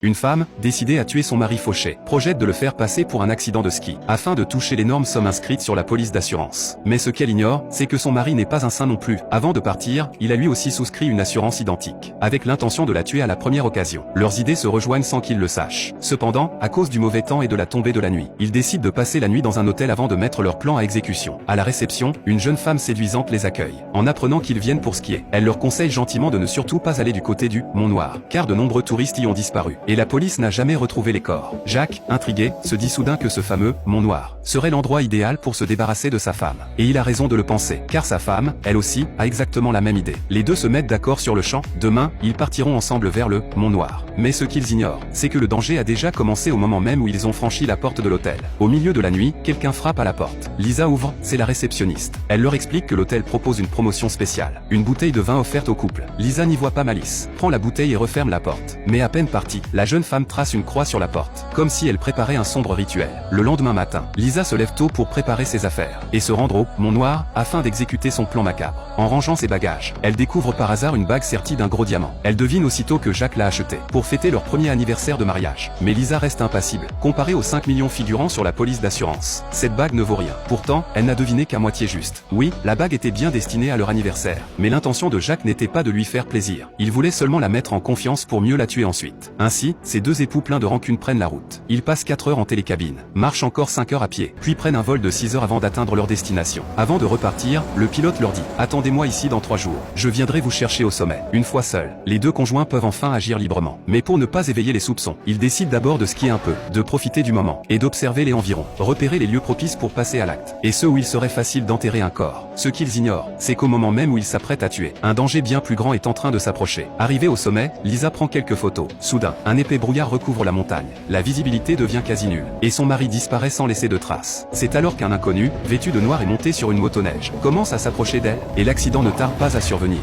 Une femme, décidée à tuer son mari fauché, projette de le faire passer pour un accident de ski, afin de toucher l'énorme somme inscrite sur la police d'assurance. Mais ce qu'elle ignore, c'est que son mari n'est pas un saint non plus. Avant de partir, il a lui aussi souscrit une assurance identique, avec l'intention de la tuer à la première occasion. Leurs idées se rejoignent sans qu'ils le sachent. Cependant, à cause du mauvais temps et de la tombée de la nuit, ils décident de passer la nuit dans un hôtel avant de mettre leur plan à exécution. À la réception, une jeune femme séduisante les accueille. En apprenant qu'ils viennent pour skier, elle leur conseille gentiment de ne surtout pas aller du côté du Mont Noir, car de nombreux touristes y ont disparu. Et la police n'a jamais retrouvé les corps. Jacques, intrigué, se dit soudain que ce fameux Mont Noir serait l'endroit idéal pour se débarrasser de sa femme. Et il a raison de le penser, car sa femme, elle aussi, a exactement la même idée. Les deux se mettent d'accord sur le champ. Demain, ils partiront ensemble vers le Mont Noir. Mais ce qu'ils ignorent, c'est que le danger a déjà commencé au moment même où ils ont franchi la porte de l'hôtel. Au milieu de la nuit, quelqu'un frappe à la porte. Lisa ouvre, c'est la réceptionniste. Elle leur explique que l'hôtel propose une promotion spéciale. Une bouteille de vin offerte au couple. Lisa n'y voit pas malice, prend la bouteille et referme la porte. Mais à peine partie, la jeune femme trace une croix sur la porte, comme si elle préparait un sombre rituel. Le lendemain matin, Lisa se lève tôt pour préparer ses affaires, et se rendre au Mont Noir, afin d'exécuter son plan macabre. En rangeant ses bagages, elle découvre par hasard une bague sertie d'un gros diamant. Elle devine aussitôt que Jacques l'a achetée, pour fêter leur premier anniversaire de mariage. Mais Lisa reste impassible, comparée aux 5 millions figurant sur la police d'assurance. Cette bague ne vaut rien. Pourtant, elle n'a deviné qu'à moitié juste. Oui, la bague était bien destinée à leur anniversaire, mais l'intention de Jacques n'était pas de lui faire plaisir. Il voulait seulement la mettre en confiance pour mieux la tuer ensuite. Ainsi, ces deux époux pleins de rancune prennent la route. Ils passent 4 heures en télécabine, marchent encore 5 heures à pied, puis prennent un vol de 6 heures avant d'atteindre leur destination. Avant de repartir, le pilote leur dit « Attendez-moi ici dans 3 jours. Je viendrai vous chercher au sommet. » Une fois seuls, les deux conjoints peuvent enfin agir librement. Mais pour ne pas éveiller les soupçons, ils décident d'abord de skier un peu, de profiter du moment, et d'observer les environs, repérer les lieux propices pour passer à l'acte, et ceux où il serait facile d'enterrer un corps. Ce qu'ils ignorent, c'est qu'au moment même où ils s'apprêtent à tuer, un danger bien plus grand est en train de s'approcher. Arrivée au sommet, Lisa prend quelques photos. Soudain, un épais brouillard recouvre la montagne. La visibilité devient quasi nulle, et son mari disparaît sans laisser de traces. C'est alors qu'un inconnu, vêtu de noir et monté sur une motoneige, commence à s'approcher d'elle, et l'accident ne tarde pas à survenir.